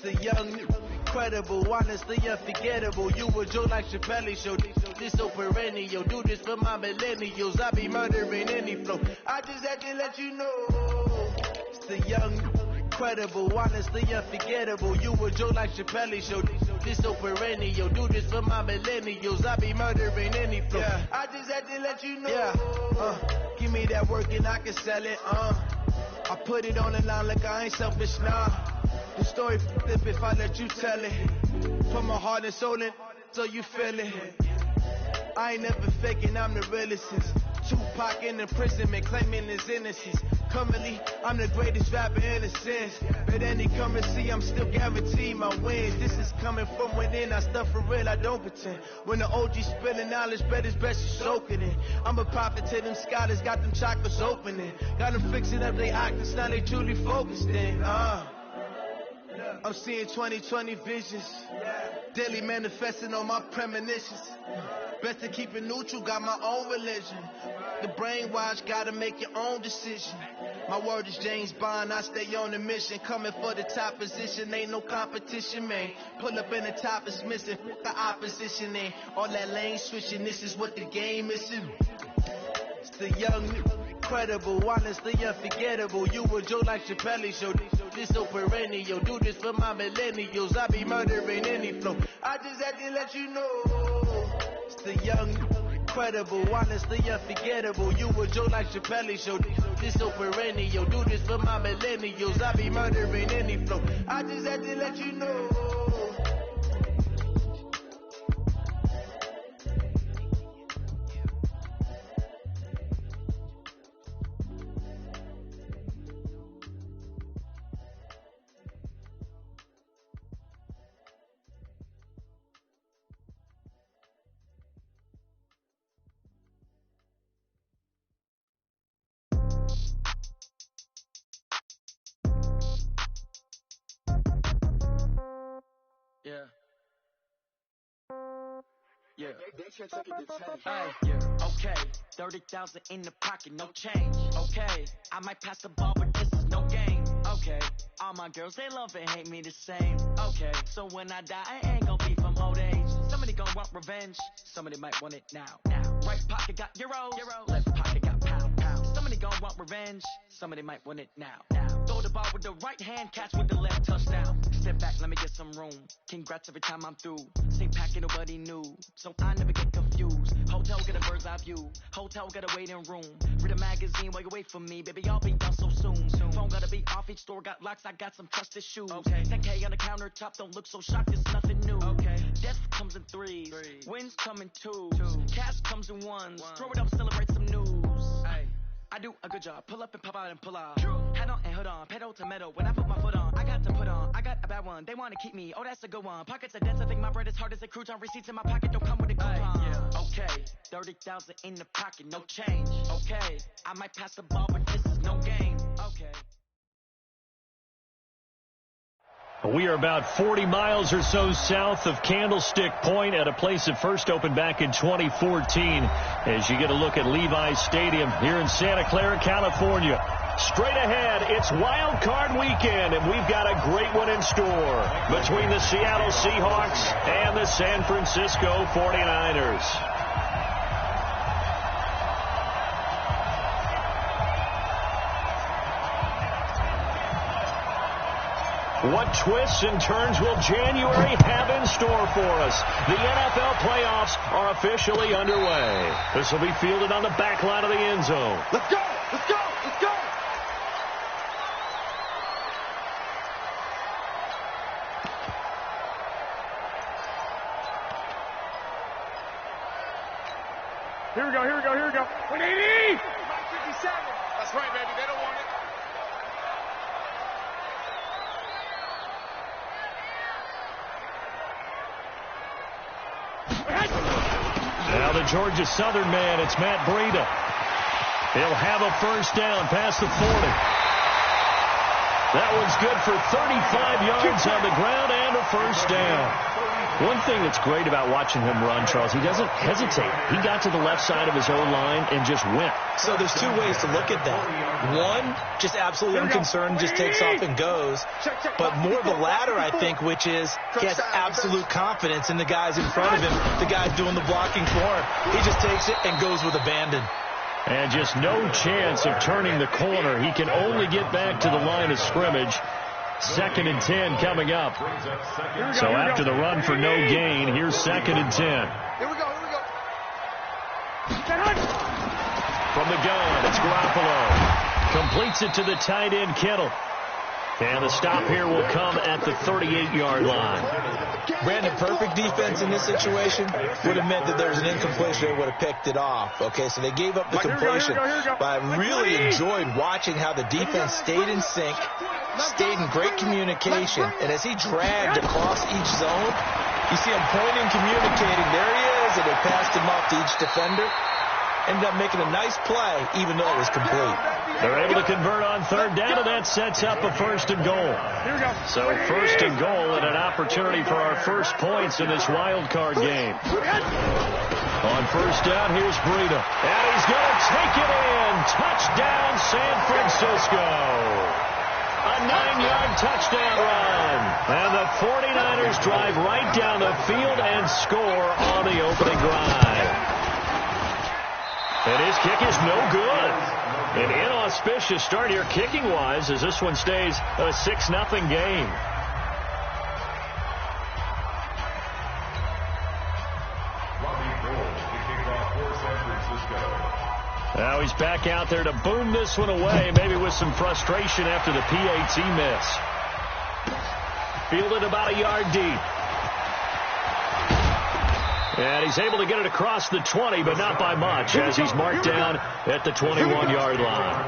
The young, incredible, honestly unforgettable. You a joke like Chappelle Show. This so perennial. Do this for my millennials. I be murdering any flow. I just had to let you know. It's the young, incredible, honestly unforgettable. You a joke like Chappelle Show. This so perennial. Do this for my millennials. I be murdering any flow. Yeah. I just had to let you know. Yeah. Give me that work and I can sell it. I put it on the line like I ain't selfish, nah. The story flip if I let you tell it. Put my heart and soul in so you feel it. I ain't never faking, I'm the realest. Tupac in imprisonment, claiming his innocence. Currently, I'm the greatest rapper in a sense. But any currency, I'm still guaranteed my wins. This is coming from within, I stuff for real, I don't pretend. When the OG spilling knowledge, bet it's best you soak it in. I'm a prophet to them scholars, got them chakras opening. Got them fixing up their octaves, now they truly focused in. I'm seeing 2020 visions, daily manifesting on my premonitions. Best to keep it neutral, got my own religion. The brainwash, gotta make your own decision. My word is James Bond, I stay on the mission. Coming for the top position, ain't no competition, man. Pull up in the top is missing, the opposition ain't. All that lane switching, this is what the game is. It's the young, incredible, honestly unforgettable. You a joke like Chappelle Show. This so perennial. Do this for my millennials. I be murdering any flow. I just had to let you know. It's the young, incredible, honestly unforgettable. You a joke like Chappelle Show. This so perennial. Do this for my millennials. I be murdering any flow. I just had to let you know. Yeah. Okay, 30,000 in the pocket, no change. Okay, I might pass the ball, but this is no game. Okay, all my girls, they love and hate me the same. Okay, so when I die, I ain't gon' be from old age. Somebody gon' want revenge, somebody might want it now. Right pocket got euros, left pocket got pound. Somebody gon' want revenge, somebody might want it now. Throw the ball with the right hand, catch with the left, touchdown. Step back, let me get some room. Congrats every time I'm through. Same packet, nobody knew, so I never get confused. Hotel get a bird's eye view. Hotel got a waiting room. Read a magazine while you wait for me, baby. I'll be done so soon. Phone gotta be off. Each store got locks. I got some trusted shoes. Okay. 10K on the countertop. Don't look so shocked. It's nothing new. Okay. Death comes in threes. Wins come in twos. Cash comes in ones. Throw it up, celebrate some news. Ay. I do a good job. Pull up and pop out and pull out. Head on and hood on. Pedal to metal. When I put my foot on, I got to put on. I got a bad one. They want to keep me. Oh, that's a good one. Pockets are dense. I think my bread is hard as a crouton. Receipts in my pocket don't come with a coupon. Okay, 30,000 in the pocket, no change. Okay, I might pass the ball, but this is no game. Okay. We are about 40 miles or so south of Candlestick Point at a place that first opened back in 2014 as you get a look at Levi's Stadium here in Santa Clara, California. Straight ahead, it's Wildcard weekend, and we've got a great one in store between the Seattle Seahawks and the San Francisco 49ers. What twists and turns will January have in store for us? The NFL playoffs are officially underway. This will be fielded on the back line of the end zone. Let's go! Let's go! Let's go! Here we go, here we go, here we go. 180! 57. That's right, baby. They don't want it. Now the Georgia Southern man, it's Matt Breida. He'll have a first down past the 40. That one's good for 35 yards on the ground and a first down. One thing that's great about watching him run, Charles, he doesn't hesitate. He got to the left side of his own line and just went. So there's two ways to look at that. One, just absolutely unconcerned, just takes off and goes. But more the latter, I think, which is he has absolute confidence in the guys in front of him, the guys doing the blocking for him. He just takes it and goes with abandon. And just no chance of turning the corner. He can only get back to the line of scrimmage. 2nd and 10 coming up. So after the run for no gain, here's 2nd and 10. Here we go. From the gun, it's Garoppolo. Completes it to the tight end, Kittle. And the stop here will come at the 38-yard line. Brandon, perfect defense in this situation would have meant that there was an incompletion. They would have picked it off. Okay, so they gave up the completion. But I really enjoyed watching how the defense stayed in sync, stayed in great communication. And as he dragged across each zone, you see him pointing, communicating. There he is, and they passed him off to each defender. Ended up making a nice play, even though it was complete. They're able to convert on 3rd down, and that sets up a 1st and goal. So 1st and goal and an opportunity for our first points in this wild card game. On 1st down, here's Breida. And he's going to take it in. Touchdown, San Francisco. A 9-yard touchdown run. And the 49ers drive right down the field and score on the opening drive. And his kick is no good. An inauspicious start here kicking-wise as this one stays a 6-0 game. Now he's back out there to boom this one away, maybe with some frustration after the PAT miss. Fielded about a yard deep. And he's able to get it across the 20, but not by much, as he's marked down at the 21-yard line.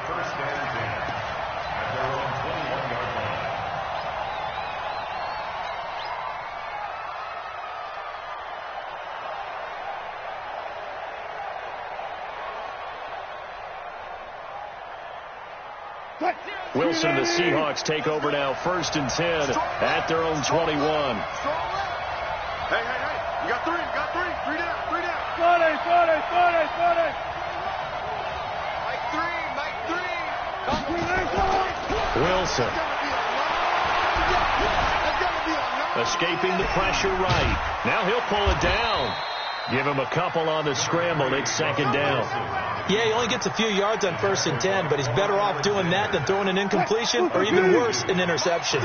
Wilson and the Seahawks take over now, 1st and 10 at their own 21. Hey. You got three. Three down. Mike 3. Wilson. Escaping the pressure right. Now he'll pull it down. Give him a couple on the scramble. It's 2nd down. Yeah, he only gets a few yards on 1st and 10, but he's better off doing that than throwing an incompletion or even worse, an interception.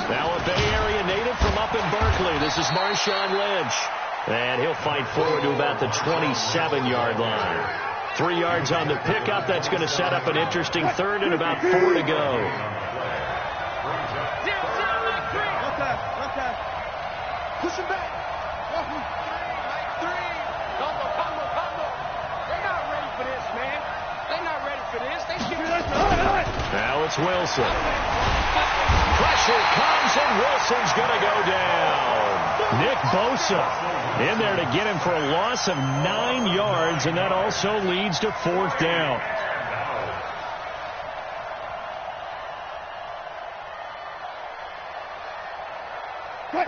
Now a Bay Area native from up in Berkeley. This is Marshawn Lynch. And he'll fight forward to about the 27-yard line. 3 yards on the pickup. That's going to set up an interesting 3rd and about 4 to go. Push him back. Now it's Wilson. Pressure comes, and Wilson's going to go down. Nick Bosa in there to get him for a loss of 9 yards, and that also leads to 4th down.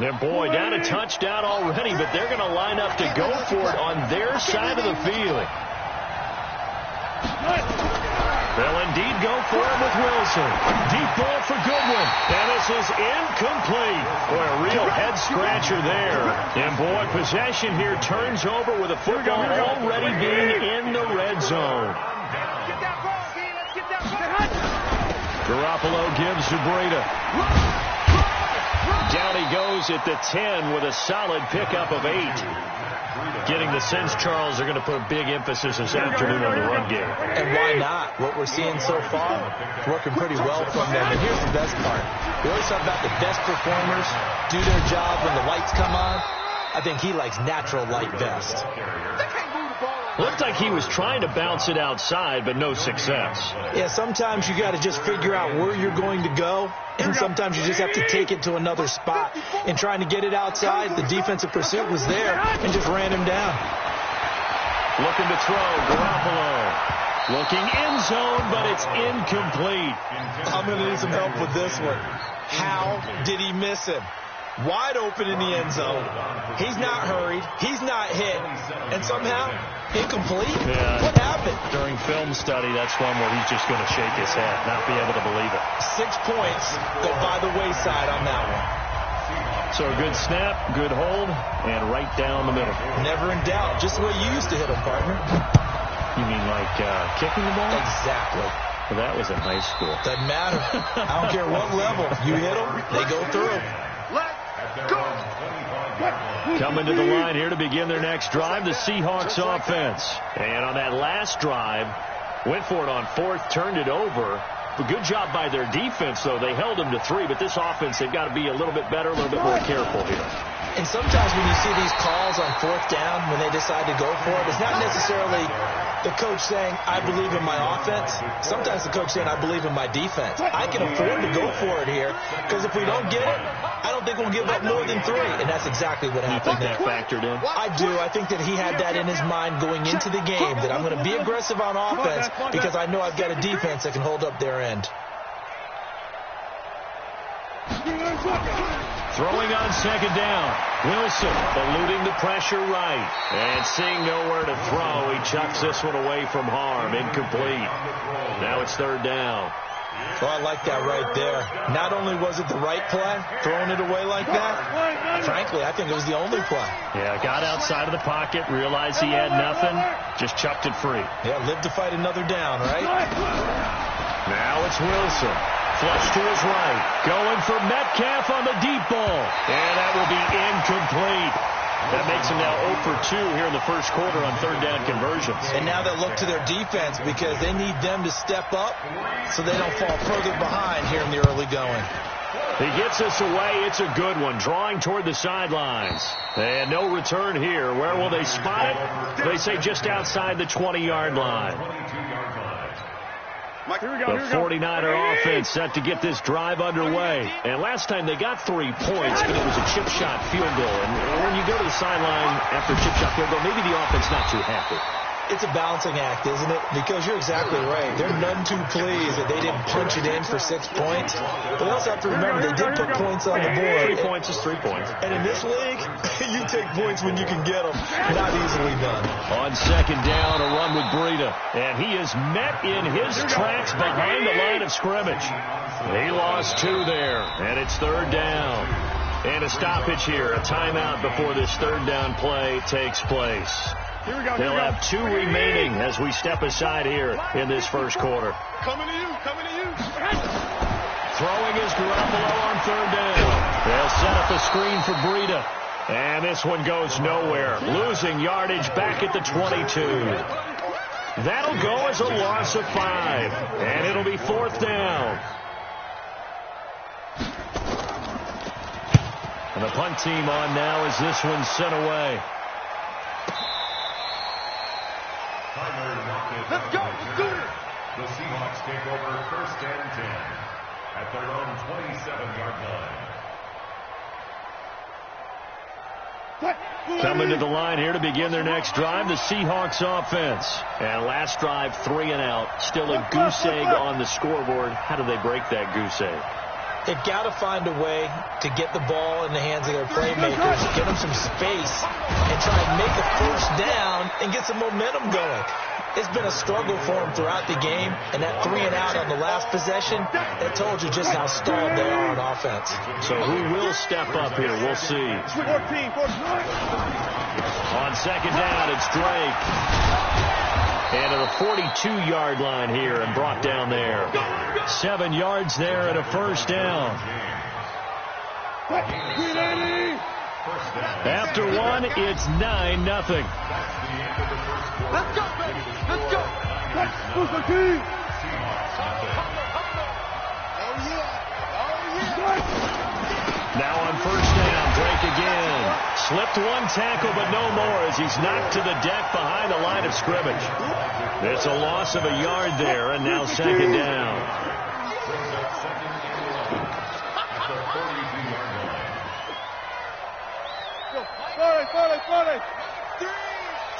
And boy, down a touchdown already, but they're going to line up to go for it on their side of the field. They'll indeed go for it with Wilson. Deep ball for Goodwin. And this is incomplete. Boy, a real head-scratcher there. And boy, possession here turns over with a football already being in the red zone. Garoppolo gives to Breida. Down he goes at the 10 with a solid pickup of 8. Getting the sense, Charles, they're going to put a big emphasis this afternoon on the run game. And why not? What we're seeing so far, working pretty well from them. And here's the best part. We always talk about the best performers do their job when the lights come on. I think he likes natural light best. Looked like he was trying to bounce it outside, but no success. Yeah, sometimes you got to just figure out where you're going to go, and sometimes you just have to take it to another spot. And trying to get it outside, the defensive pursuit was there and just ran him down. Looking to throw. Garoppolo. Looking end zone, but it's incomplete. I'm going to need some help with this one. How did he miss him? Wide open in the end zone. He's not hurried. He's not hit. And somehow, incomplete? Yeah. What happened? During film study, that's one where he's just going to shake his head, not be able to believe it. 6 points go by the wayside on that one. So a good snap, good hold, and right down the middle. Never in doubt. Just the way you used to hit him, partner. You mean like kicking the ball? Exactly. Well, that was in high school. Doesn't matter. I don't care what level. You hit them, they go through. Coming to the line here to begin their next drive, the Seahawks offense. And on that last drive, went for it on fourth, turned it over. A good job by their defense, though. They held them to 3, but this offense, they've got to be a little bit better, a little bit more careful here. And sometimes when you see these calls on fourth down, when they decide to go for it, it's not necessarily the coach saying, I believe in my offense. Sometimes the coach saying, I believe in my defense. I can afford to go for it here, because if we don't get it, I don't think we'll give up more than 3. And that's exactly what happened there. You think that factored in? I do. I think that he had that in his mind going into the game, that I'm going to be aggressive on offense because I know I've got a defense that can hold up their end. Throwing on second down. Wilson eluding the pressure right. And seeing nowhere to throw, he chucks this one away from harm. Incomplete. Now it's third down. Oh, I like that right there. Not only was it the right play, throwing it away like that, frankly, I think it was the only play. Yeah, got outside of the pocket, realized he had nothing, just chucked it free. Yeah, live to fight another down, right? Now it's Wilson. Flush to his right. Going for Metcalf on the deep ball. And that will be incomplete. That makes him now 0 for 2 here in the first quarter on third down conversions. And now they'll look to their defense because they need them to step up so they don't fall further behind here in the early going. He gets this away. It's a good one. Drawing toward the sidelines. And no return here. Where will they spot it? They say just outside the 20-yard line. The 49er offense set to get this drive underway. And last time they got 3 points, but it was a chip shot field goal. And when you go to the sideline after a chip shot field goal, maybe the offense not too happy. It's a balancing act, isn't it? Because you're exactly right. They're none too pleased that they didn't punch it in for 6 points. But they also have to remember they did put points on the board. 3 points is 3 points. And in this league, you take points when you can get them. Not easily done. On second down, a run with Breida. And he is met in his tracks behind the line of scrimmage. He lost 2 there. And it's third down. And a stoppage here. A timeout before this third down play takes place. They'll have 2 remaining as we step aside here in this first quarter. Coming to you. Throwing is Garoppolo on third down. They'll set up a screen for Breida. And this one goes nowhere. Losing yardage back at the 22. That'll go as a loss of 5. And it'll be fourth down. And the punt team on now as this one's sent away. Let's go. The Seahawks take over first and 10 at their own 27-yard line. Coming to the line here to begin their next drive, the Seahawks offense. And last drive, 3 and out. Still a goose egg on the scoreboard. How do they break that goose egg? They've got to find a way to get the ball in the hands of their playmakers, get them some space, and try and make a first down and get some momentum going. It's been a struggle for them throughout the game, and that 3 and out on the last possession, that told you just how stalled they are on offense. So who will step up here? We'll see. On second down, it's Drake. And to the 42-yard line here and brought down there. 7 yards there and a first down. After 1, it's 9-0. Let's go, baby. Let's go. Now on first down, Drake again. Slipped 1 tackle, but no more as he's knocked to the deck behind the line of scrimmage. It's a loss of a yard there, and now second down.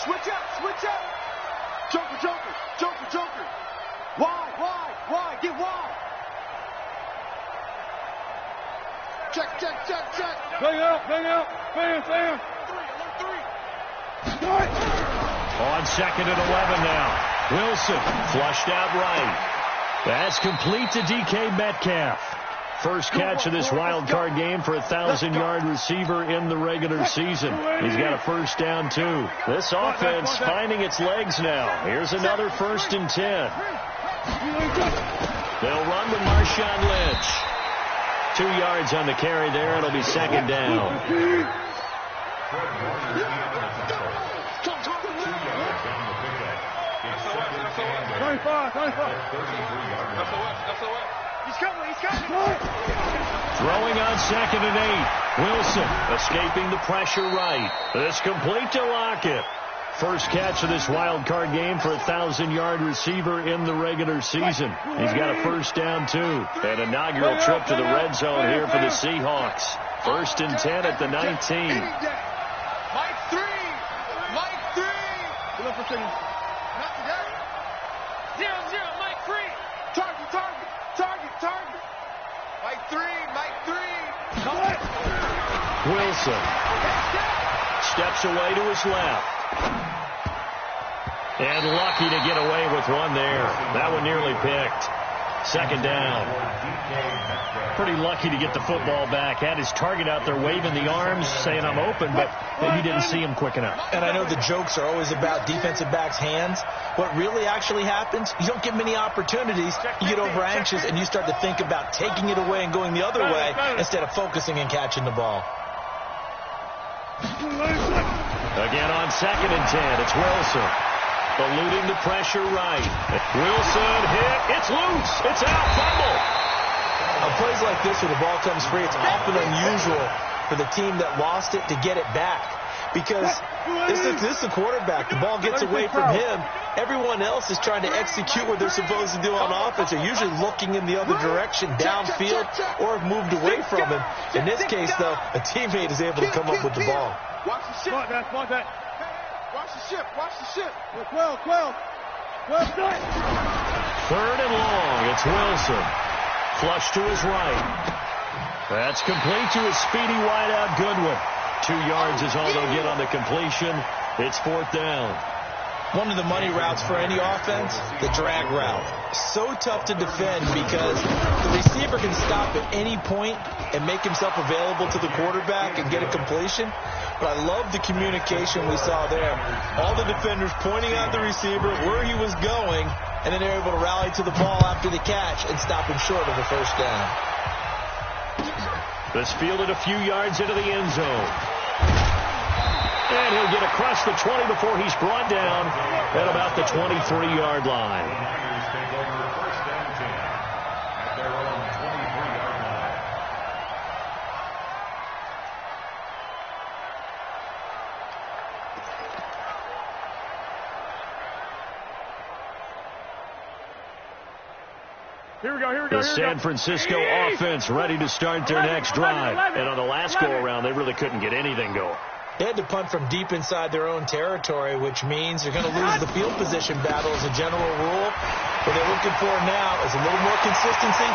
Switch up, switch up. Joker, joker, joker, joker. Wide, wide, wide, get wide. Check, check, check, check. Bang out, fan. 3. On second and 11 now. Wilson flushed out right. That's complete to DK Metcalf. First catch of this wild card game for a 1,000-yard receiver in the regular season. He's got a first down, too. This offense finding its legs now. Here's another 1st and 10. They'll run with Marshawn Lynch. 2 yards on the carry there. It'll be 2nd down. 25. He's coming. Throwing on 2nd and 8. Wilson escaping the pressure right. It's complete to Lockett. First catch of this wild card game for a 1,000-yard receiver in the regular season. He's got a first down, too. An inaugural trip to the red zone here for the Seahawks. 1st and 10 at the 19. Mike 3. Look for things. Not today. 0-0, Mike 3. Target. Mike 3. Wilson steps away to his left. And lucky to get away with one there. That one nearly picked. 2nd down. Pretty lucky to get the football back. Had his target out there waving the arms, saying I'm open, but he didn't see him quick enough. And I know the jokes are always about defensive backs' hands. What really actually happens, you don't get many opportunities. You get over anxious and you start to think about taking it away and going the other way instead of focusing and catching the ball. Again on 2nd and 10, it's Wilson. Eluding the pressure right. Wilson hit. It's loose. It's out. Fumble. On plays like this where the ball comes free, it's often unusual for the team that lost it to get it back. Because this is the quarterback. The ball gets away from him. Everyone else is trying to execute what they're supposed to do on offense. They're usually looking in the other direction, downfield, or have moved away from him. In this case, though, a teammate is able to come up with the ball. Watch the ship. Watch that. Watch the ship. 12. 3rd and long. It's Wilson. Flush to his right. That's complete to his speedy wideout Goodwin. 2 yards is all they'll get on the completion. It's 4th down. One of the money routes for any offense, the drag route. So tough to defend because the receiver can stop at any point and make himself available to the quarterback and get a completion. But I love the communication we saw there. All the defenders pointing out the receiver, where he was going, and then they're able to rally to the ball after the catch and stop him short of a first down. This fielded a few yards into the end zone. And he'll get across the 20 before he's brought down at about the 23-yard line. Here we go. The San Francisco offense ready to start their next drive. And on the last go-around, they really couldn't get anything going. They had to punt from deep inside their own territory, which means they're going to lose the field position battle as a general rule. What they're looking for now is a little more consistency,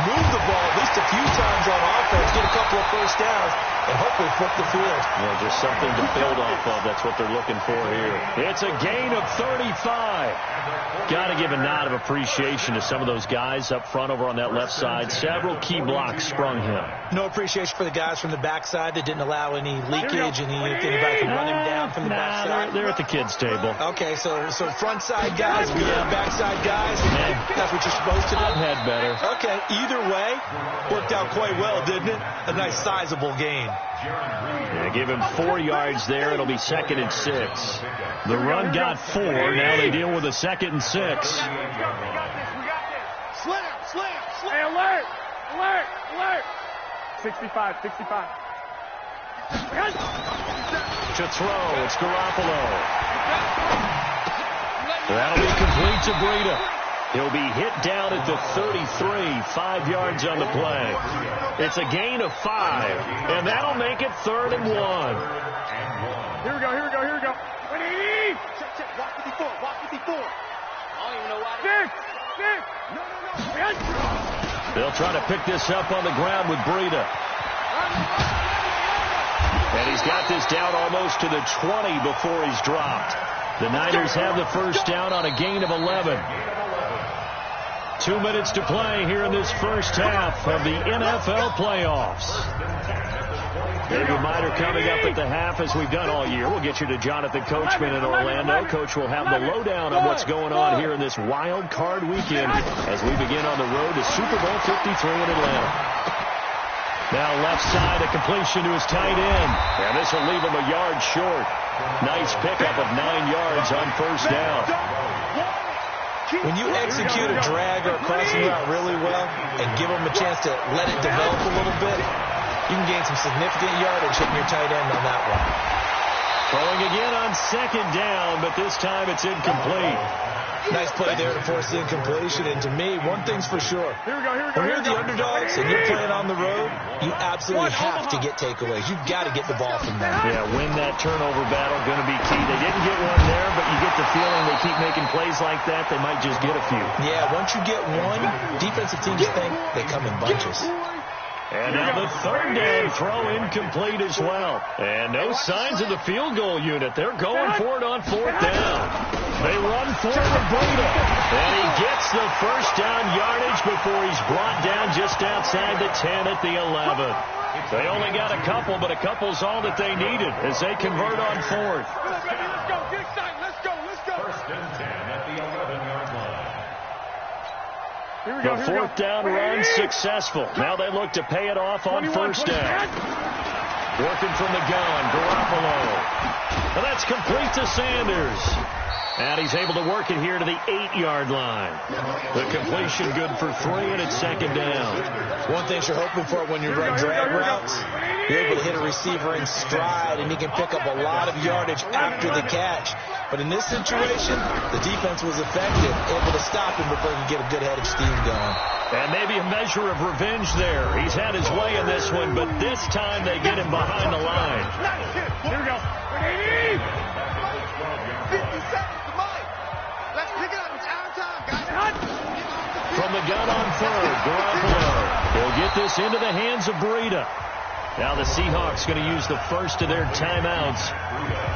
move the ball at least a few times on offense, get a couple of first downs, and hopefully flip the field. Yeah, just something to build off of. That's what they're looking for here. It's a gain of 35. Got to give a nod of appreciation to some of those guys up front over on that left side. Several key blocks sprung him. No appreciation for the guys from the backside that didn't allow any leakage and anybody could run him down from the backside. They're at the kids' table. Okay, so front side guys, backside guys, that's what you're supposed to do? I've had better. Okay, either way, worked out quite well, didn't it? A nice sizable gain. Yeah, give him 4 yards there. It'll be 2nd and 6. The run got 4. Now they deal with a 2nd and 6. Slam. Hey, alert. 65. To throw, it's Garoppolo. That'll be complete to Breida. He'll be hit down at the 33, 5 yards on the play. It's a gain of 5, and that'll make it 3rd and 1. Here we go. Check. Watch 54. Watch 54. I don't even know why. Six. No. They'll try to pick this up on the ground with Breida. And he's got this down almost to the 20 before he's dropped. The Niners have the first down on a gain of 11. 2 minutes to play here in this first half of the NFL playoffs. Big reminder coming up at the half, as we've done all year. We'll get you to Jonathan Coachman in Orlando. Coach will have the lowdown on what's going on here in this wild card weekend as we begin on the road to Super Bowl 53 in Atlanta. Now left side, a completion to his tight end. And this will leave him a yard short. Nice pickup of 9 yards on first down. When you execute a drag or a crossing route really well and give them a chance to let it develop a little bit, you can gain some significant yardage hitting your tight end on that one. Throwing again on second down, but this time it's incomplete. Nice play there to force the incompletion. And to me, one thing's for sure. When you're the underdogs and you're playing on the road, you absolutely have to get takeaways. You've got to get the ball from them. Yeah, win that turnover battle, going to be key. They didn't get one there, but you get the feeling they keep making plays like that, they might just get a few. Yeah, once you get one, defensive teams think they come in bunches. And now the third down throw incomplete as well. And no signs of the field goal unit. They're going for it on fourth down. They run for it with Breida. And he gets the first down yardage before he's brought down just outside the 10 at the 11. They only got a couple, but a couple's all that they needed as they convert on fourth. Let's go. First and 10 at the 11-yard line. The fourth down run successful. Now they look to pay it off on first down. Working from the gun, Garoppolo. And that's complete to Sanders. And he's able to work it here to the 8-yard line. The completion good for 3, and it's second down. One thing you're hoping for when you run drag routes, you're able to hit a receiver in stride, and he can pick up a lot of yardage after the catch. But in this situation, the defense was effective, able to stop him before he could get a good head of steam going. And maybe a measure of revenge there. He's had his way in this one, but this time they get him behind the line. Here we go. 50 seconds to mine. Let's pick it up. It's our time, guys. From the gun on third, Garoppolo. He'll get this into the hands of Breida. Now the Seahawks going to use the first of their timeouts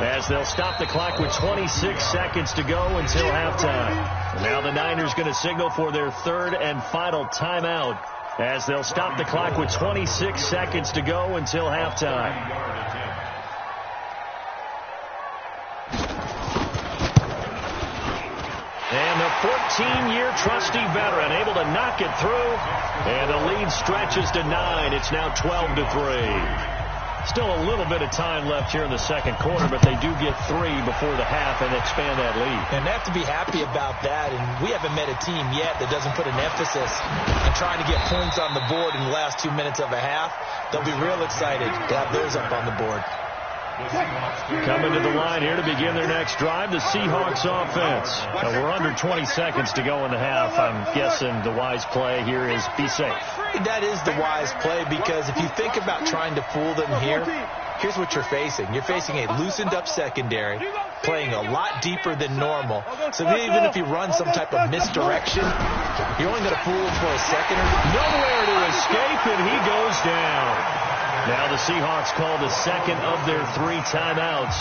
as they'll stop the clock with 26 seconds to go until halftime. And now the Niners going to signal for their third and final timeout as they'll stop the clock with 26 seconds to go until halftime. And the 14-year trusty veteran able to knock it through. And the lead stretches to 9. It's now 12-3. Still a little bit of time left here in the second quarter, but they do get 3 before the half and expand that lead. And they have to be happy about that. And we haven't met a team yet that doesn't put an emphasis on trying to get points on the board in the last 2 minutes of a half. They'll be real excited to have those up on the board. Coming to the line here to begin their next drive, the Seahawks offense. Now we're under 20 seconds to go in the half. I'm guessing the wise play here is be safe. That is the wise play, because if you think about trying to fool them here, here's what you're facing. You're facing a loosened up secondary, playing a lot deeper than normal. So even if you run some type of misdirection, you're only going to fool them for a second or two. Nowhere to escape, and he goes down. Now the Seahawks call the second of their 3 timeouts,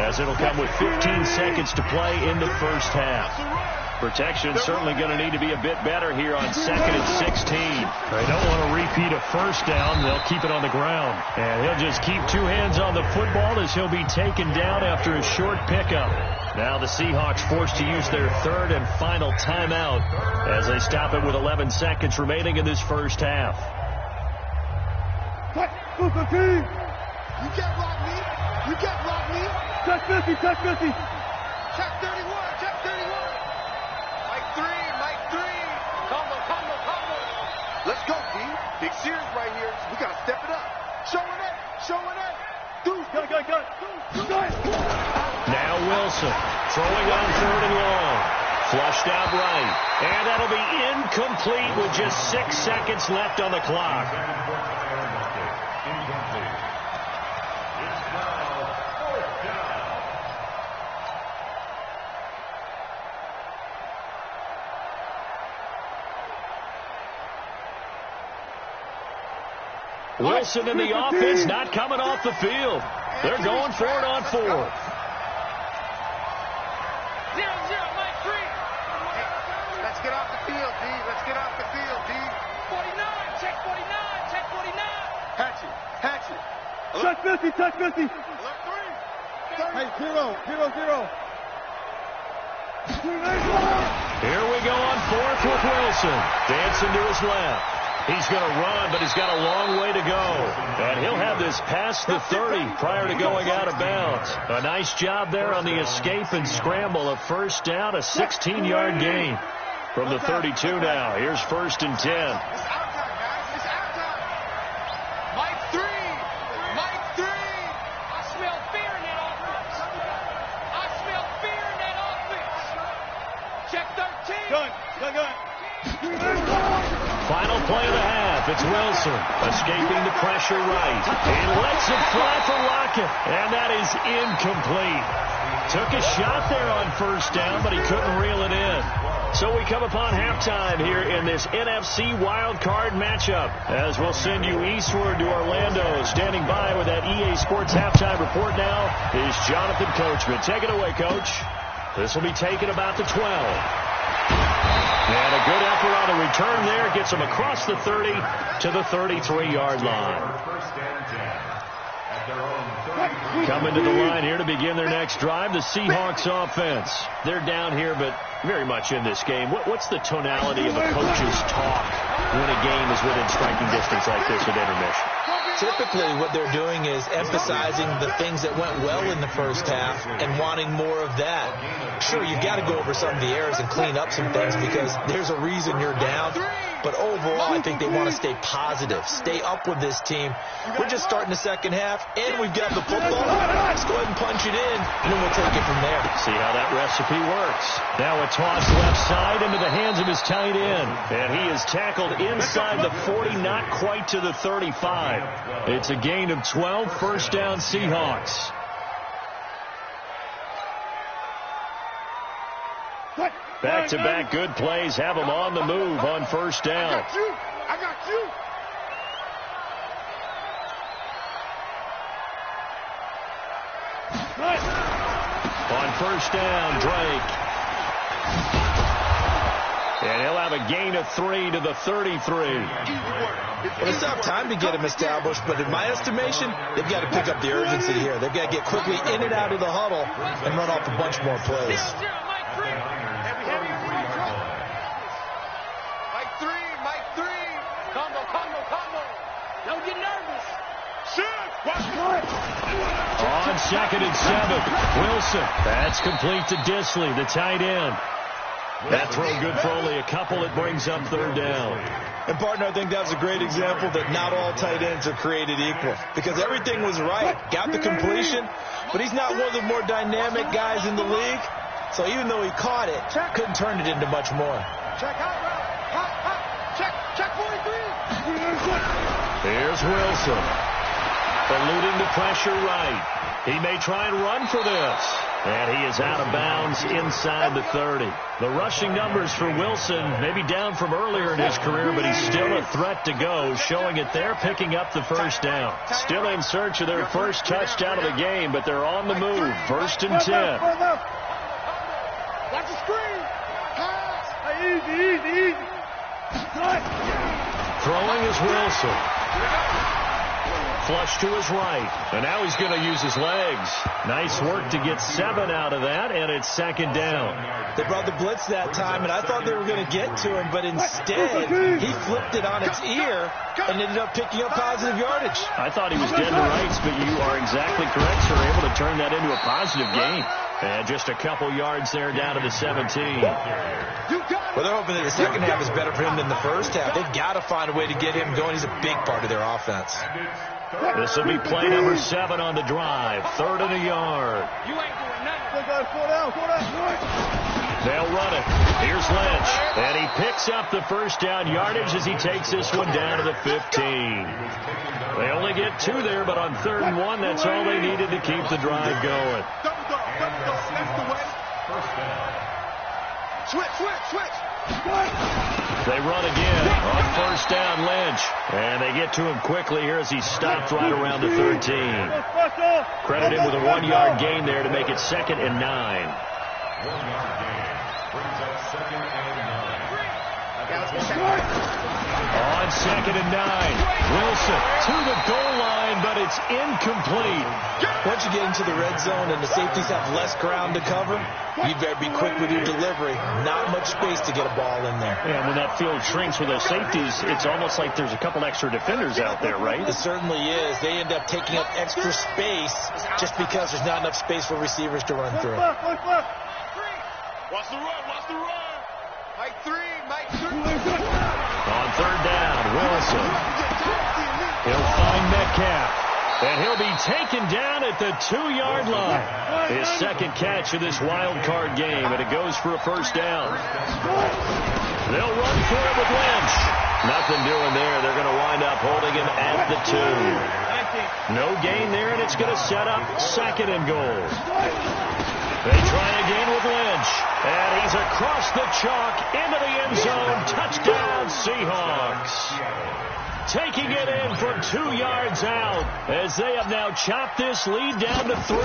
as it'll come with 15 seconds to play in the first half. Protection certainly going to need to be a bit better here on second and 16. They don't want to repeat a first down. They'll keep it on the ground. And he'll just keep 2 hands on the football as he'll be taken down after a short pickup. Now the Seahawks forced to use their third and final timeout as they stop it with 11 seconds remaining in this first half. You can't block me. You can't block me. Check 50. Check 31. Check 31. Mike 3. Combo. Let's go, D. Big series right here. We got to step it up. Showing it. Dude, go. Now Wilson throwing on third and long. Flushed out right. And that'll be incomplete with just 6 seconds left on the clock. Wilson and the offense not coming off the field. They're going for it on 4th. 0-0, Mike 3. Let's get off the field, D. Let's get off the field, D. 49, check 49, check 49. Hatchet. Check 50, check 50. Look 3. Hey, 0-0. Here we go on 4th with Wilson. Dancing to his left. He's going to run, but he's got a long way to go. And he'll have this past the 30 prior to going out of bounds. A nice job there on the escape and scramble. A first down, a 16-yard gain from the 32 now. Here's 1st and 10. It's our time, guys. It's our time. Mike 3. I smell fear in that offense. Check 13. Gun. Final play of the half. It's Wilson escaping the pressure right. He lets it fly for Lockett, and that is incomplete. Took a shot there on 1st down, but he couldn't reel it in. So we come upon halftime here in this NFC Wildcard matchup, as we'll send you eastward to Orlando. Standing by with that EA Sports halftime report now is Jonathan Coachman. Take it away, Coach. This will be taken about the 12. And a good effort on the return there. Gets him across the 30 to the 33-yard line. Coming to the line here to begin their next drive, the Seahawks offense. They're down here, but very much in this game. What's the tonality of a coach's talk when a game is within striking distance like this at intermission? Typically, what they're doing is emphasizing the things that went well in the first half and wanting more of that. Sure, you've got to go over some of the errors and clean up some things because there's a reason you're down. But overall, I think they want to stay positive, stay up with this team. We're just starting the second half, and we've got the football. Let's go ahead and punch it in, and then we'll take it from there. See how that recipe works. Now a toss left side into the hands of his tight end. And he is tackled inside the 40, not quite to the 35. It's a gain of 12, first down Seahawks. Back-to-back good plays have them on the move on first down. I got you. On first down, Drake. And he'll have a gain of 3 to the 33. Well, it's not time to get him established, but in my estimation, they've got to pick up the urgency here. They've got to get quickly in and out of the huddle and run off a bunch more plays. Mike 3. Combo. Don't get nervous. On 2nd and 7, Wilson. That's complete to Disley, the tight end. That throw good for only a couple. It brings up 3rd down. And, partner, I think that was a great example that not all tight ends are created equal because everything was right. Got the completion, but he's not one of the more dynamic guys in the league. So even though he caught it, couldn't turn it into much more. Check 43. Here's Wilson. Eluding the pressure right. He may try and run for this. And he is out of bounds inside the 30. The rushing numbers for Wilson may be down from earlier in his career, but he's still a threat to go, showing it there, picking up the first down. Still in search of their first touchdown of the game, but they're on the move. 1st and 10. Watch the screen. Easy. Throwing is Wilson. Flush to his right. And now he's going to use his legs. Nice work to get 7 out of that, and it's 2nd down. They brought the blitz that time, and I thought they were going to get to him, but instead he flipped it on its ear and ended up picking up positive yardage. I thought he was dead to rights, but you are exactly correct, sir. Able to turn that into a positive gain. And just a couple yards there down to the 17. Well, they're hoping that the second half is better for him than the first half. They've got to find a way to get him going. He's a big part of their offense. This will be play number 7 on the drive. 3rd and a yard. You ain't doing nothing. They'll run it. Here's Lynch. And he picks up the first down yardage as he takes this one down to the 15. They only get 2 there, but on 3rd and 1, that's all they needed to keep the drive going. Switch. They run again on first down, Lynch. And they get to him quickly here as he stopped right around the 13. Credit him with a 1-yard gain there to make it 2nd and 9. 1-yard gain brings up 2nd and 9. On 2nd and 9, Wilson to the goal line, but it's incomplete. Once you get into the red zone and the safeties have less ground to cover, you better be quick with your delivery. Not much space to get a ball in there. And when that field shrinks with those safeties, it's almost like there's a couple extra defenders out there, right? It certainly is. They end up taking up extra space just because there's not enough space for receivers to run through. Watch the run, watch the run. Mike 3. On 3rd down, Wilson. He'll find Metcalf. And he'll be taken down at the 2-yard line. His 2nd catch of this wild card game, and it goes for a first down. They'll run for it with Lynch. Nothing doing there. They're going to wind up holding him at the 2. No gain there, and it's going to set up 2nd and goal. They try again with Lynch. And he's across the chalk into the end zone. Touchdown, Seahawks. Taking it in from 2 yards out as they have now chopped this lead down to 3.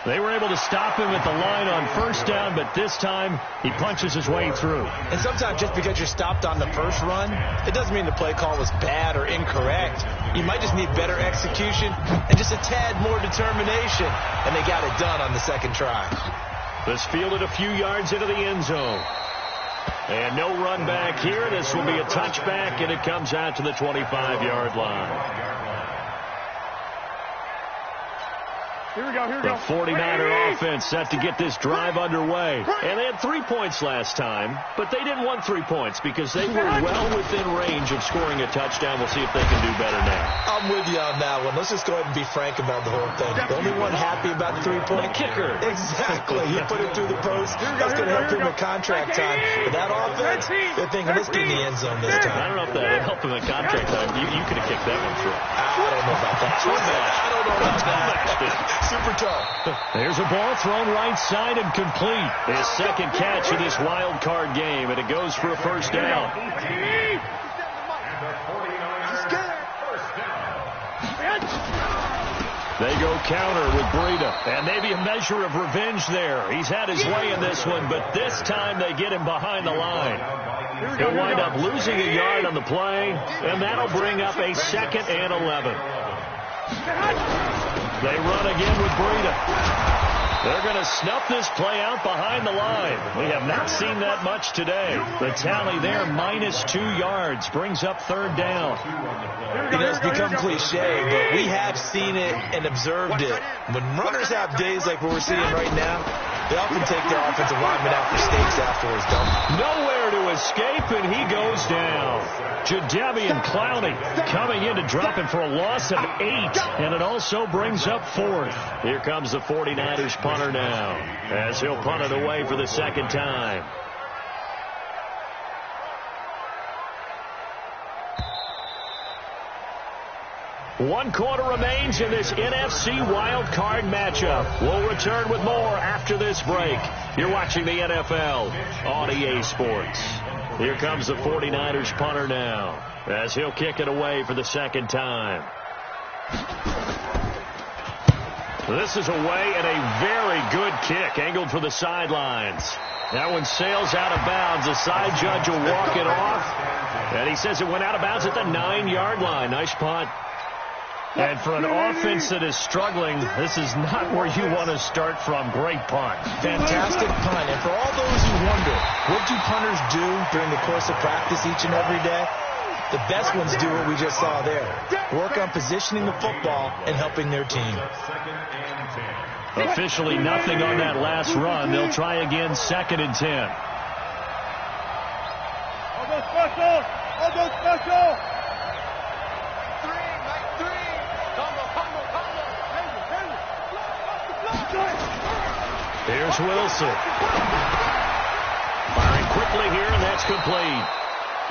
They were able to stop him at the line on first down, but this time he punches his way through. And sometimes just because you're stopped on the first run, it doesn't mean the play call was bad or incorrect. You might just need better execution and just a tad more determination, and they got it done on the 2nd try. This fielded a few yards into the end zone. And no run back here. This will be a touchback, and it comes out to the 25-yard line. Here we go. The 49er offense set to get this drive underway. And they had 3 points last time, but they didn't want 3 points because they were well within range of scoring a touchdown. We'll see if they can do better now. I'm with you on that one. Let's just go ahead and be frank about the whole thing. The only one happy about the 3-point kicker. Exactly. He put it through the post. That's going to help him with contract time. But that offense, they're thinking, let's get in the end zone this time. I don't know if that helped him in contract time. You could have kicked that one through. I don't know about that. I don't know about that. Super tough. There's a ball thrown right side and complete. His 2nd catch of this wild card game, and it goes for a first down. They go counter with Breida, and maybe a measure of revenge there. He's had his way in this one, but this time they get him behind the line. He'll wind up losing a yard on the play, and that'll bring up a 2nd and 11. They run again with Breida. They're going to snuff this play out behind the line. We have not seen that much today. The tally there, -2 yards, brings up 3rd down. You know, it's become cliche, but we have seen it and observed it. When runners have days like what we're seeing right now, they often take their offensive linemen out for steaks afterwards, don't they? Nowhere to escape, and he goes down. Jadeveon Clowney coming in to drop him for a loss of 8, and it also brings up 4th. Here comes the 49ers punter now, as he'll punt it away for the 2nd time. One quarter remains in this NFC wildcard matchup. We'll return with more after this break. You're watching the NFL on EA Sports. Here comes the 49ers punter now, as he'll kick it away for the 2nd time. This is away and a very good kick, angled for the sidelines. That one sails out of bounds. The side judge will walk it off, and he says it went out of bounds at the 9-yard line. Nice punt. And for an offense that is struggling, this is not where you want to start from. Great punt. Fantastic punt. And for all those who wonder, what do punters do during the course of practice each and every day? The best ones do what we just saw there. Work on positioning the football and helping their team. Officially nothing on that last run. They'll try again, 2nd and 10. I'll go special. I'll go special. Here's Wilson. Firing quickly here, and that's complete.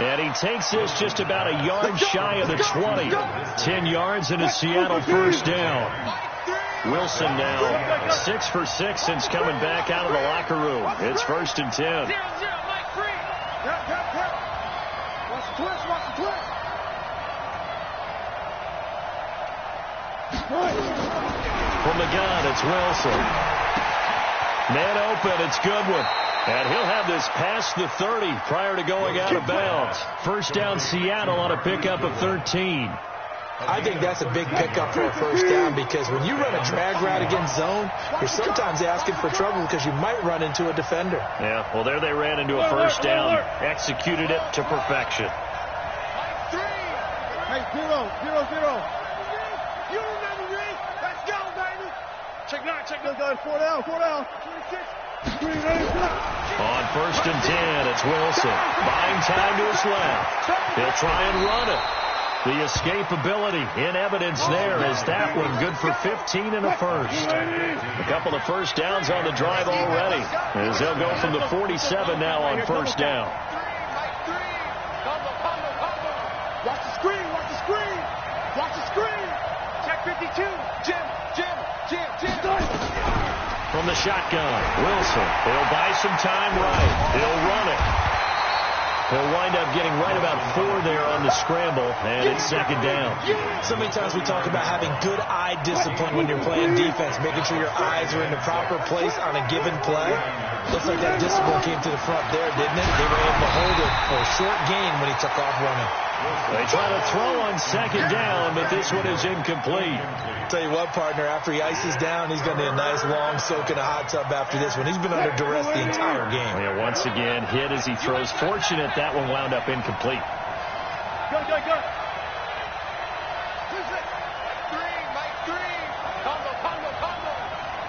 And he takes this just about a yard shy of the 20. 10 yards and a Seattle first down. Wilson now 6 for 6 since coming back out of the locker room. It's 1st and 10. Yep. Watch the twist. From the gun, it's Wilson. Man open, it's Goodwin. And he'll have this past the 30 prior to going out of bounds. First down, Seattle on a pickup of 13. I think that's a big pickup for a first down because when you run a drag route against zone, you're sometimes asking for trouble because you might run into a defender. Yeah, well, there they ran into a first down. Executed it to perfection. Hey, 0. You remember me? Let's go, baby. Check 9. 4 down. 26. On first and 10, it's Wilson. Buying time to his left. He'll try and run it. The escapability in evidence there is that one good for 15 and a first. A couple of first downs on the drive already as they'll go from the 47 now on first down. Watch the screen. Check 52. Jim. From the shotgun, Wilson. He'll buy some time right. He'll run it. He'll wind up getting right about 4 there on the scramble, and it's second down. So many times we talk about having good eye discipline when you're playing defense, making sure your eyes are in the proper place on a given play. Looks like that discipline came to the front there, didn't it? They were able to hold it for a short gain when he took off running. They try to throw on second down, but this one is incomplete. Tell you what, partner, after he ices down, he's going to need a nice long soak in a hot tub after this one. He's been under duress the entire game. Yeah, once again, hit as he throws. Fortunate that one wound up incomplete. Go. Mike 3. Combo.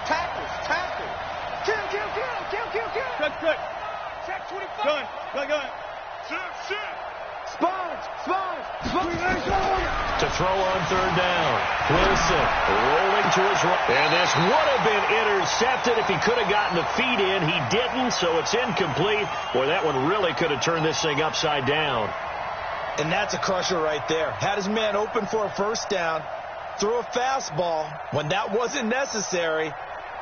Tackle. Kill. Check 25. Gun. Shit. Sponge. To throw on third down. Wilson rolling to his right. And this would have been intercepted if he could have gotten the feet in. He didn't, so it's incomplete. Boy, that one really could have turned this thing upside down. And that's a crusher right there. Had his man open for a first down. Threw a fastball when that wasn't necessary.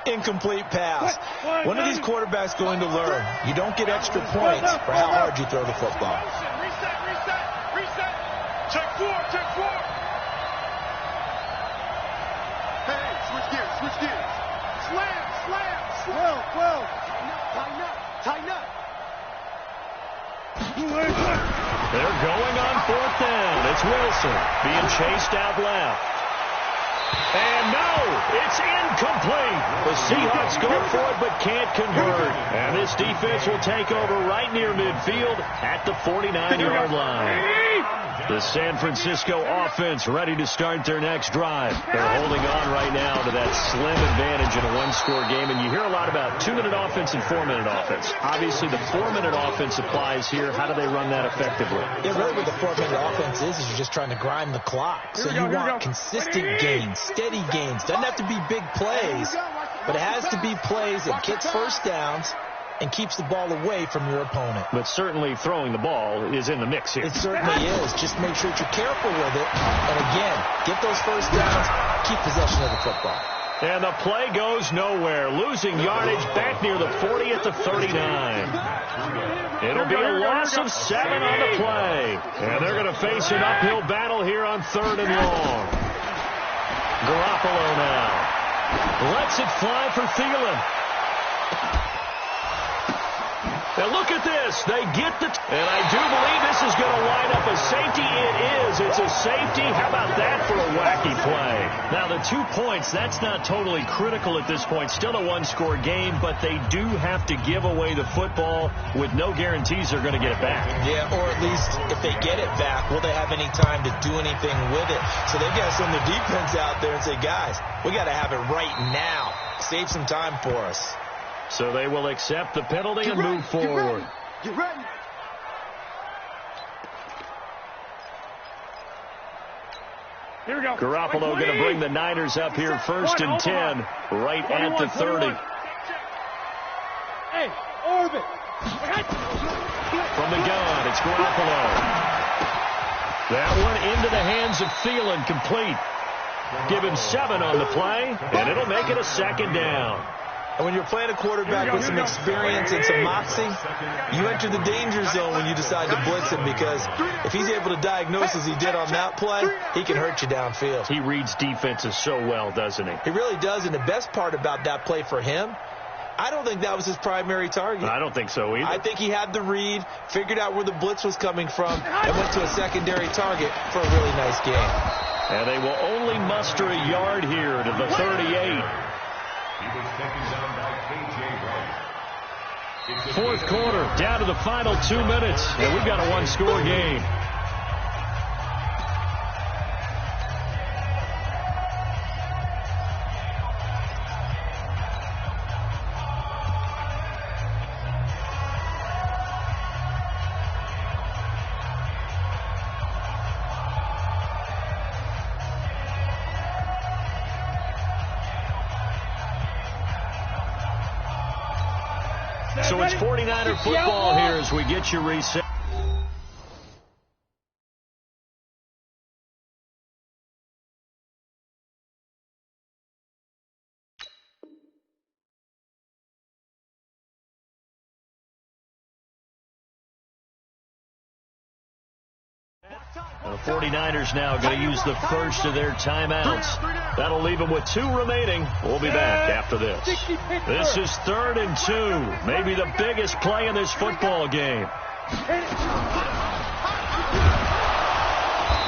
Incomplete pass. When are these quarterbacks going to learn? You don't get extra points for how hard you throw the football. Reset. Check 4. Hey, switch gears. Slam. 12. Tighten up. They're going on fourth down. It's Wilson being chased out left. And no, it's incomplete. The Seahawks go for it but can't convert. And this defense will take over right near midfield at the 49-yard line. The San Francisco offense ready to start their next drive. They're holding on right now to that slim advantage in a one-score game. And you hear a lot about 2-minute offense and 4-minute offense. Obviously, the 4-minute offense applies here. How do they run that effectively? Yeah, really what the 4-minute offense is you're just trying to grind the clock. So you want consistent gains, steady gains. Doesn't have to be big plays, but it has to be plays that gets first downs and keeps the ball away from your opponent. But certainly throwing the ball is in the mix here. It certainly is. Just make sure that you're careful with it. And again, get those first downs, keep possession of the football. And the play goes nowhere. Losing yardage back near the 40 at the 39. It'll be a loss of 7 on the play. And they're going to face an uphill battle here on 3rd and long. Garoppolo now. Lets it fly for Thielen. Now look at this. They get the... And I do believe this is going to line up a safety. It is. It's a safety. How about that for a wacky play? Now the 2 points, that's not totally critical at this point. Still a one-score game, but they do have to give away the football with no guarantees they're going to get it back. Yeah, or at least if they get it back, will they have any time to do anything with it? So they've got to send the defense out there and say, guys, we got to have it right now. Save some time for us. So they will accept the penalty and move forward. Get ready. Here we go. Garoppolo going to bring the Niners up here 1st and 10, right at the 30. Hey, orbit. From the gun, it's Garoppolo. That one into the hands of Thielen, complete. Give him 7 on the play, and it'll make it a 2nd down. And when you're playing a quarterback with some experience and some moxie, you enter the danger zone when you decide to blitz him, because if he's able to diagnose as he did on that play, he can hurt you downfield. He reads defenses so well, doesn't he? He really does, and the best part about that play for him, I don't think that was his primary target. I don't think so either. I think he had the read, figured out where the blitz was coming from, and went to a secondary target for a really nice game. And they will only muster a yard here to the 38. He was taken down by K.J. Wright. Fourth quarter, down to the final 2 minutes, and we've got a one-score game. So it's 49er football here as we get you reset. The 49ers now going to use the first of their timeouts. That'll leave them with 2 remaining. We'll be back after this. This is 3rd and 2. Maybe the biggest play in this football game.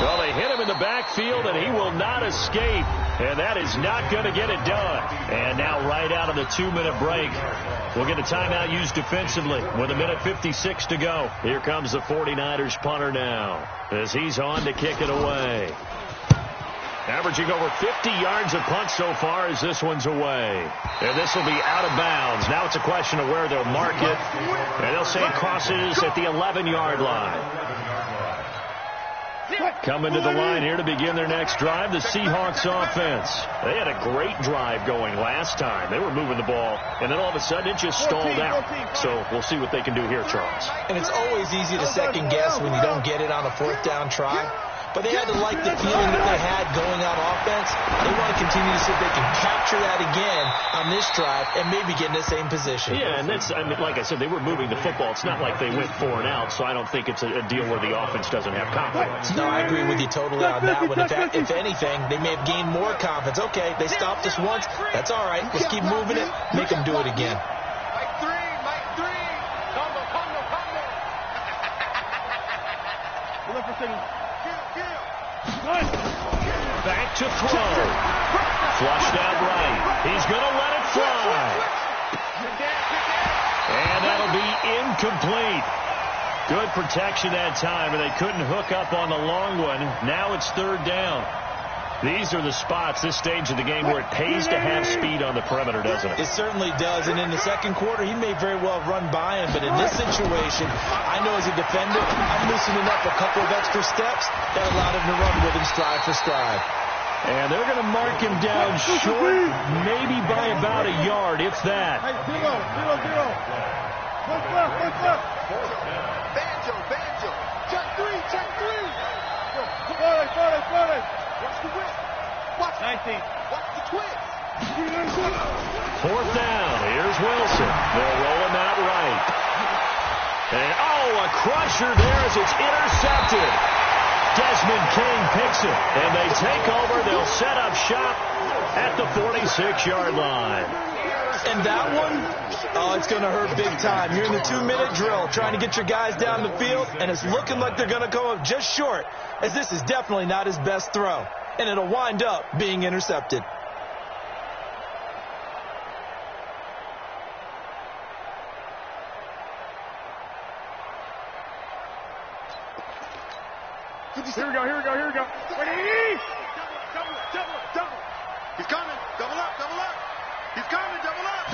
Well, they hit him in the backfield, and he will not escape. And that is not going to get it done. And now right out of the 2-minute break, we'll get a timeout used defensively with 1:56 to go. Here comes the 49ers punter now as he's on to kick it away. Averaging over 50 yards a punt so far as this one's away. And this will be out of bounds. Now it's a question of where they'll mark it. And they'll say it crosses at the 11-yard line. Coming to the line here to begin their next drive, the Seahawks offense. They had a great drive going last time. They were moving the ball, and then all of a sudden it just stalled out. So we'll see what they can do here, Charles. And it's always easy to second guess when you don't get it on a 4th down try. But they had to like the feeling that they had going on offense. They want to continue to see if they can capture that again on this drive and maybe get in the same position. Yeah, and that's, I mean, like I said, they were moving the football. It's not like they went 4 and out, so I don't think it's a deal where the offense doesn't have confidence. No, I agree with you totally on that one. If anything, they may have gained more confidence. Okay, they stopped us once. That's all right. Let's keep moving it. Make them do it again. Mike 3. Combo. Look for signal. Back to throw. Flushed out right. He's going to let it fly. And that'll be incomplete. Good protection that time, and they couldn't hook up on the long one. Now it's 3rd down. These are the spots, this stage of the game, where it pays to have speed on the perimeter, doesn't it? It certainly does. And in the second quarter, he may very well run by him. But in this situation, I know as a defender, I'm loosening up a couple of extra steps that allowed him to run with him stride for stride. And they're going to mark him down short, maybe by about a yard, if that. Hey, 0. What's left? Banjo. Check 3. Forward. Watch the whip. Watch 19. Watch the twist. 4th down. Here's Wilson. They'll roll him out right. And, a crusher there as it's intercepted. Desmond King picks it. And they take over. They'll set up shop at the 46-yard line. And that one, it's going to hurt big time. You're in the 2-minute drill trying to get your guys down the field, and it's looking like they're going to come up just short, as this is definitely not his best throw. And it'll wind up being intercepted. Here we go. Ready? Double. He's coming. Double up. He's coming. Double up.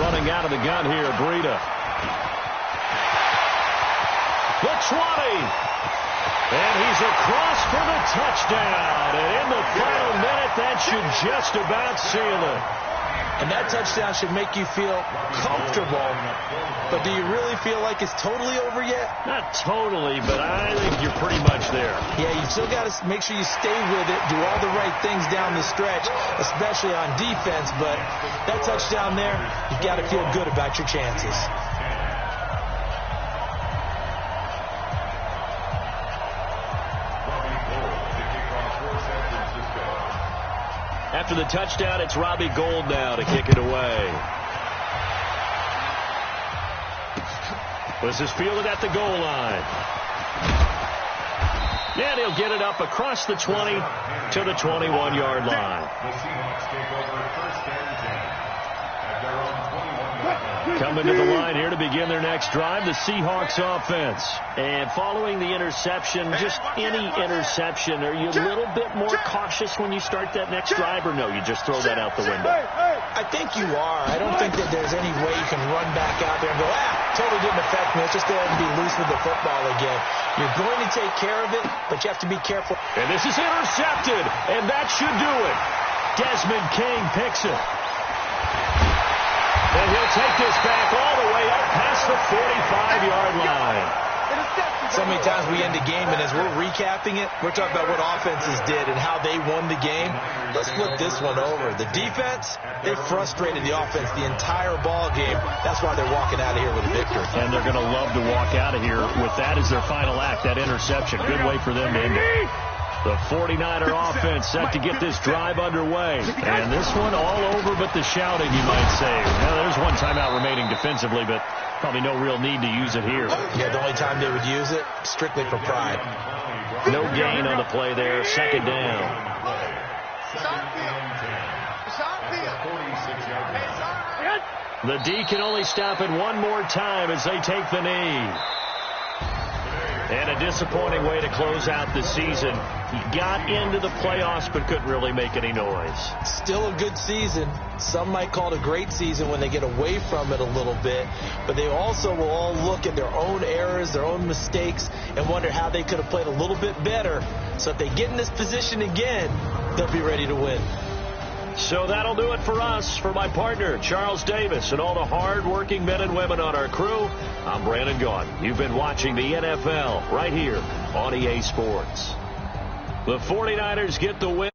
Running out of the gun here, Breida. The 20. And he's across for the touchdown. And in the final minute, that should just about seal it. And that touchdown should make you feel comfortable. But do you really feel like it's totally over yet? Not totally, but I think you're pretty much there. Yeah, you still got to make sure you stay with it, do all the right things down the stretch, especially on defense. But that touchdown there, you got to feel good about your chances. After the touchdown, it's Robbie Gould now to kick it away. This is fielded at the goal line. And he'll get it up across the 20 to the 21-yard line. The Seahawks take over first and 10 at their own 21-yard line. Coming to the line here to begin their next drive, the Seahawks offense. And following the interception, just any interception, are you a little bit more cautious when you start that next drive, or no, you just throw that out the window? I think you are. I don't think that there's any way you can run back out there and go, totally didn't affect me. Let's just go ahead and be loose with the football again. You're going to take care of it, but you have to be careful. And this is intercepted, and that should do it. Desmond King picks it. And he'll take this back all the way up past the 45-yard line. So many times we end the game, and as we're recapping it, we're talking about what offenses did and how they won the game. Let's flip this one over. The defense, they frustrated the offense the entire ball game. That's why they're walking out of here with a victory. And they're going to love to walk out of here with that as their final act, that interception. Good way for them to end it. The 49er offense set to get this drive underway. And this one all over but the shouting, you might say. Now, there's one timeout remaining defensively, but probably no real need to use it here. Yeah, the only time they would use it, strictly for pride. No gain on the play there. Second down. The D can only stop it one more time as they take the knee. And a disappointing way to close out the season. He got into the playoffs but couldn't really make any noise. Still a good season. Some might call it a great season when they get away from it a little bit. But they also will all look at their own errors, their own mistakes, and wonder how they could have played a little bit better. So if they get in this position again, they'll be ready to win. So that'll do it for us. For my partner, Charles Davis, and all the hard-working men and women on our crew, I'm Brandon Gaudin. You've been watching the NFL right here on EA Sports. The 49ers get the win.